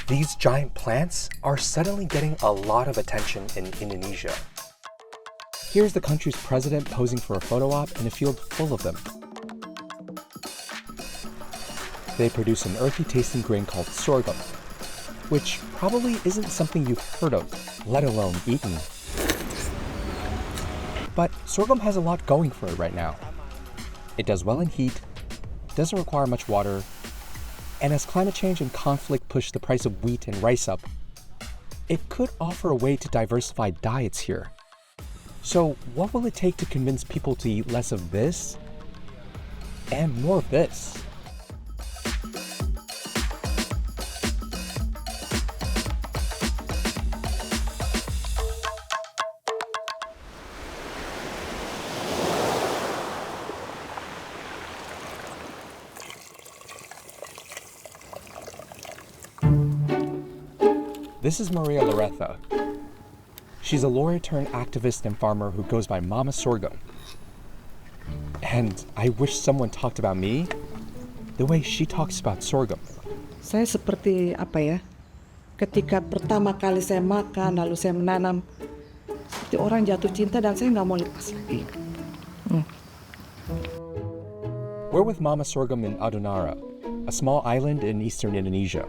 These giant plants are suddenly getting a lot of attention in Indonesia. Here's the country's president posing for a photo op in a field full of them. They produce an earthy-tasting grain called sorghum, which probably isn't something you've heard of, let alone eaten. But sorghum has a lot going for it right now. It does well in heat, doesn't require much water, and as climate change and conflict push the price of wheat and rice up, it could offer a way to diversify diets here. So what will it take to convince people to eat less of this and more of this? This is Maria Loretha. She's a lawyer turned activist and farmer who goes by Mama Sorghum. And I wish someone talked about me the way she talks about sorghum. Saya seperti apa ya? Ketika pertama kali saya makan, lalu saya menanam, seperti orang jatuh cinta dan saya nggak mau lepas lagi. We're with Mama Sorghum in Adonara, a small island in eastern Indonesia.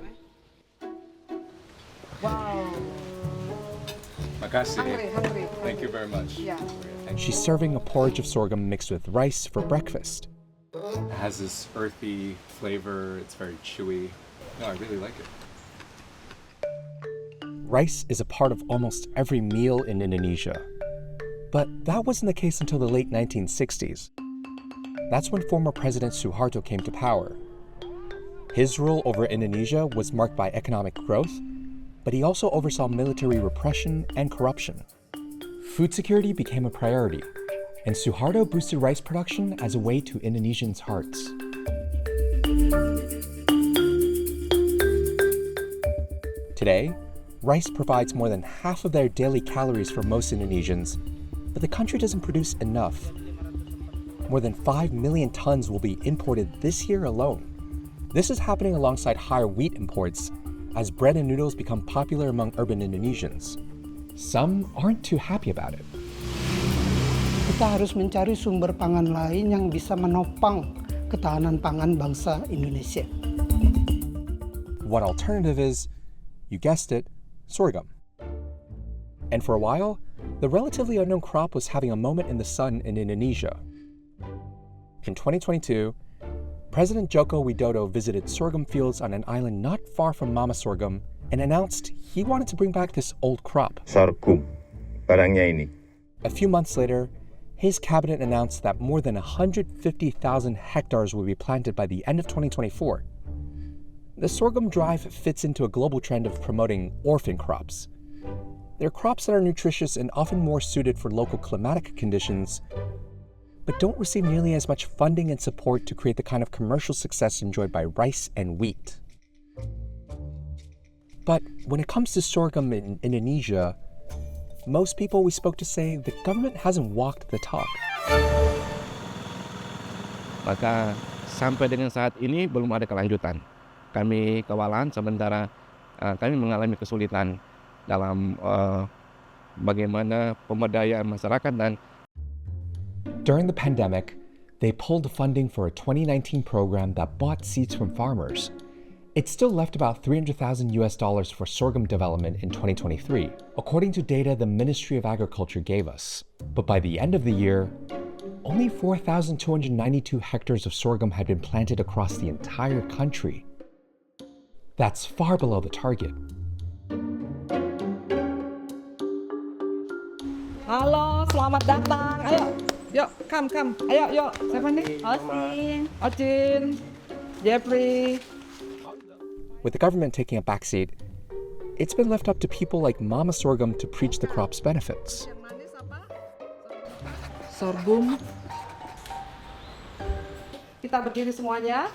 Wow. Makasih. Hungry. Thank you very much. Yeah. She's serving a porridge of sorghum mixed with rice for breakfast. It has this earthy flavor. It's very chewy. No, I really like it. Rice is a part of almost every meal in Indonesia. But that wasn't the case until the late 1960s. That's when former President Suharto came to power. His rule over Indonesia was marked by economic growth, but he also oversaw military repression and corruption. Food security became a priority, and Suharto boosted rice production as a way to Indonesians' hearts. Today, rice provides more than half of their daily calories for most Indonesians, but the country doesn't produce enough. More than 5 million tons will be imported this year alone. This is happening alongside higher wheat imports, as bread and noodles become popular among urban Indonesians. Some aren't too happy about it. Kita harus mencari sumber pangan lain yang bisa menopang ketahanan pangan bangsa Indonesia. One alternative is, you guessed it, sorghum. And for a while, the relatively unknown crop was having a moment in the sun in Indonesia. In 2022, President Joko Widodo visited sorghum fields on an island not far from Mama Sorghum and announced he wanted to bring back this old crop. Sorghum, barangnya ini. A few months later, his cabinet announced that more than 150,000 hectares will be planted by the end of 2024. The sorghum drive fits into a global trend of promoting orphan crops. They're crops that are nutritious and often more suited for local climatic conditions, but don't receive nearly as much funding and support to create the kind of commercial success enjoyed by rice and wheat. But when it comes to sorghum in Indonesia, most people we spoke to say the government hasn't walked the talk. Maka sampai dengan saat ini belum ada kelanjutan. Kami kewalahan sementara kami mengalami kesulitan dalam bagaimana pemberdayaan masyarakat dan During the pandemic, they pulled the funding for a 2019 program that bought seeds from farmers. It still left about $300,000 for sorghum development in 2023, according to data the Ministry of Agriculture gave us. But by the end of the year, only 4,292 hectares of sorghum had been planted across the entire country. That's far below the target. Halo, selamat datang. Ayo, yuk, come. Ayo, yuk. Siapa nih? Ocin, Jeffrey. With the government taking a backseat, it's been left up to people like Mama Sorghum to preach the crop's benefits. Sorghum. Kita berdiri semuanya.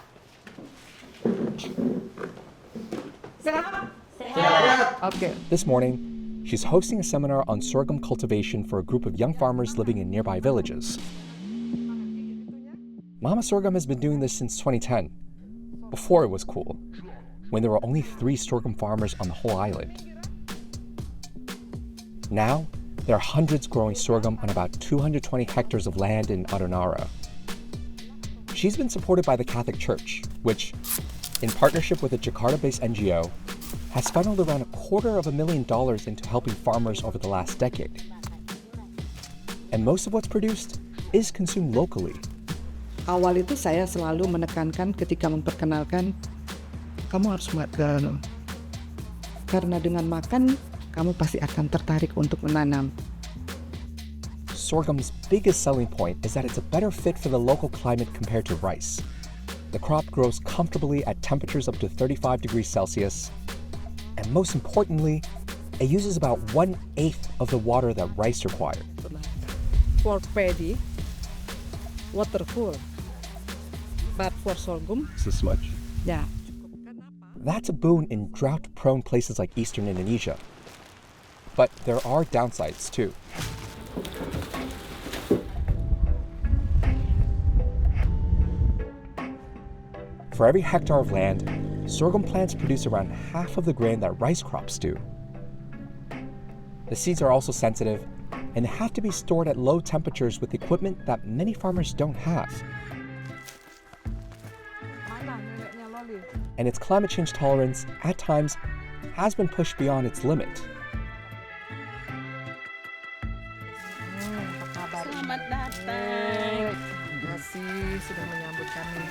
Siap? Okay. This morning, she's hosting a seminar on sorghum cultivation for a group of young farmers living in nearby villages. Mama Sorghum has been doing this since 2010, before it was cool. when there were only 3 sorghum farmers on the whole island. Now, there are hundreds growing sorghum on about 220 hectares of land in Adonara. She's been supported by the Catholic Church, which, in partnership with a Jakarta-based NGO, has funneled around $250,000 into helping farmers over the last decade. And most of what's produced is consumed locally. Awal itu saya selalu menekankan ketika memperkenalkan, kamu harus garam. Karena dengan makan, kamu pasti akan tertarik untuk menanam. Sorghum's biggest selling point is that it's a better fit for the local climate compared to rice. The crop grows comfortably at temperatures up to 35 degrees Celsius. And most importantly, it uses about 1/8 of the water that rice requires. For paddy, waterful. But for sorghum, This much. ya. That's a boon in drought-prone places like eastern Indonesia. But there are downsides too. For every hectare of land, sorghum plants produce around half of the grain that rice crops do. The seeds are also sensitive and have to be stored at low temperatures with equipment that many farmers don't have. And its climate change tolerance, at times, has been pushed beyond its limit. Selamat datang. Terima kasih sudah menyambut kami.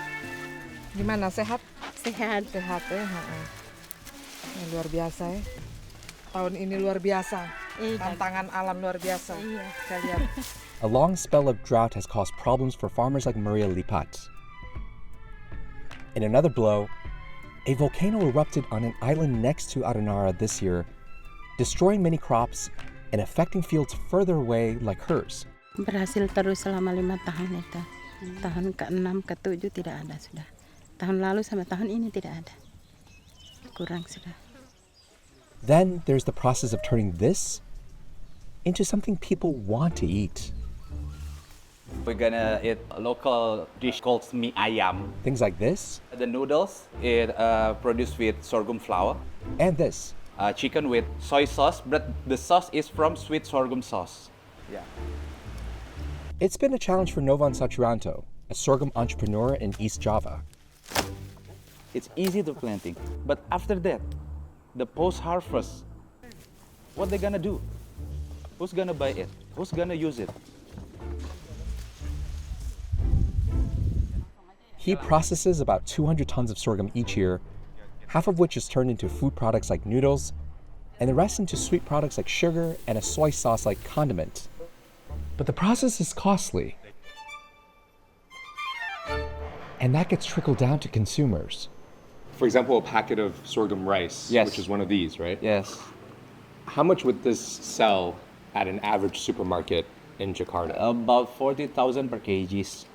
Gimana, sehat? Sehat. Sehat ya. Ini luar biasa ya. Tahun ini luar biasa. Tantangan alam luar biasa. Iya. Saya lihat. A long spell of drought has caused problems for farmers like Maria Loretha. In another blow, a volcano erupted on an island next to Adonara this year, destroying many crops and affecting fields further away like hers. Berhasil terus selama 5 tahun itu. Tahun ke-6, ke-7 tidak ada sudah. Tahun lalu sama tahun ini tidak ada. Kurang sudah. Then there's the process of turning this into something people want to eat. We're gonna eat a local dish called mie ayam. Things like this The noodles is produced with sorghum flour. and this. Chicken with soy sauce, but the sauce is from sweet sorghum sauce. Yeah. It's been a challenge for Novan Saturianto, a sorghum entrepreneur in East Java. It's easy to planting, but after that, the post-harvest, what they gonna do? Who's gonna buy it? Who's gonna use it? He processes about 200 tons of sorghum each year, half of which is turned into food products like noodles, and the rest into sweet products like sugar and a soy sauce like condiment. But the process is costly. And that gets trickled down to consumers. For example, a packet of sorghum rice, Yes. which is one of these, right? Yes. How much would this sell at an average supermarket in Jakarta? About 40,000 per kgs.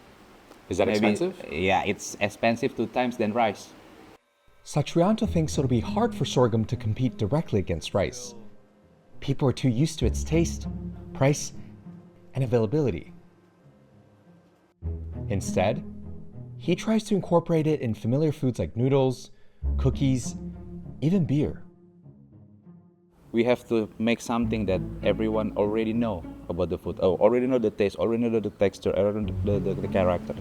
Is that Maybe- expensive? Yeah, it's expensive 2 times than rice. Satrianto thinks it'll be hard for sorghum to compete directly against rice. People are too used to its taste, price, and availability. Instead, he tries to incorporate it in familiar foods like noodles, cookies, even beer. We have to make something that everyone already know about the food. Already know the taste, already know the texture, already know the character.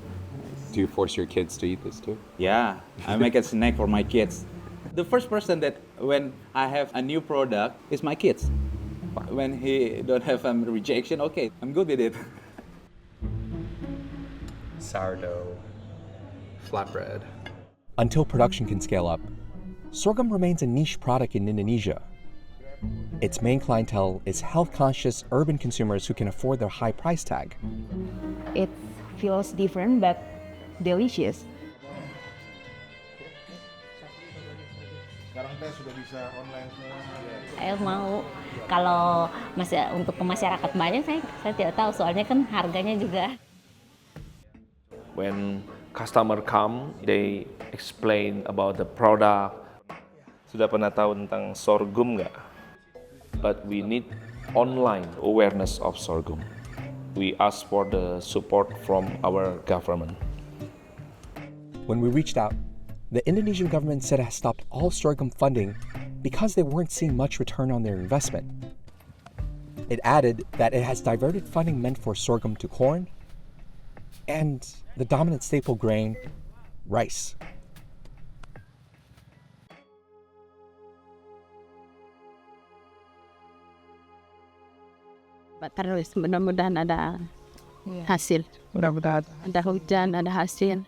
Do you force your kids to eat this too? Yeah, I make a snack for my kids. The first person that when I have a new product is my kids. When he don't have a rejection, okay, I'm good with it. Sourdough, flatbread. Until production can scale up, sorghum remains a niche product in Indonesia. Its main clientele is health-conscious urban consumers who can afford their high price tag. It feels different but delicious. Saya mau kalau masih untuk ke masyarakat banyak saya tidak tahu soalnya kan harganya juga. When customer come, they explain about the product. Sudah pernah tahu tentang sorghum nggak? But we need online awareness of sorghum. We ask for the support from our government. When we reached out, the Indonesian government said it has stopped all sorghum funding because they weren't seeing much return on their investment. It added that it has diverted funding meant for sorghum to corn and the dominant staple grain, rice. Terus mudah-mudahan ada hasil. Mudah-mudahan. Ada hujan, ada hasil.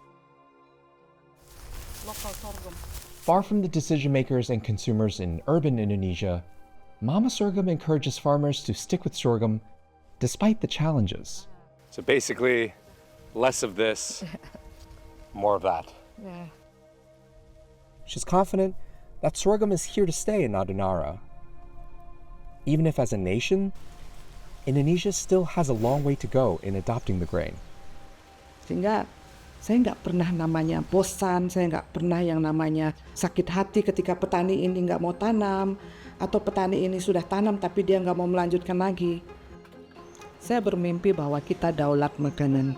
Far from the decision makers and consumers in urban Indonesia, Mama Sorghum encourages farmers to stick with sorghum despite the challenges. So basically, less of this, more of that. Yeah. She's confident that sorghum is here to stay in Adonara. Even if as a nation, Indonesia still has a long way to go in adopting the grain. Sehingga saya nggak pernah namanya bosan, saya nggak pernah yang namanya sakit hati ketika petani ini nggak mau tanam, atau petani ini sudah tanam tapi dia nggak mau melanjutkan lagi. Saya bermimpi bahwa kita daulat makanan.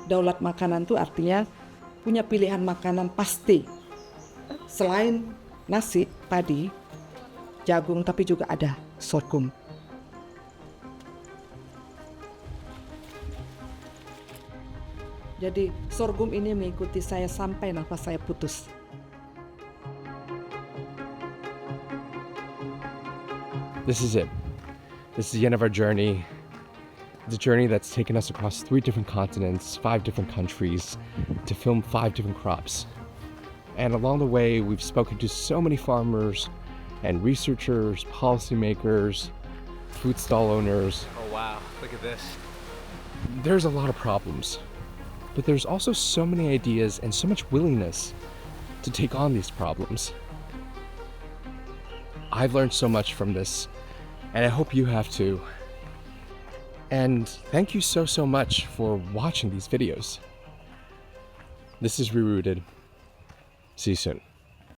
Daulat makanan itu artinya punya pilihan makanan pasti. Selain nasi, padi, jagung, tapi juga ada sorghum. Jadi sorghum ini mengikuti saya sampai nafas saya putus. This is it. This is the end of our journey. It's a journey that's taken us across 3 different continents, 5 different countries, to film 5 different crops. And along the way, we've spoken to so many farmers and researchers, policymakers, food stall owners. Oh wow, look at this. There's a lot of problems, but there's also so many ideas and so much willingness to take on these problems. I've learned so much from this, and I hope you have too. And thank you so much for watching these videos. This is Rerooted. See you soon.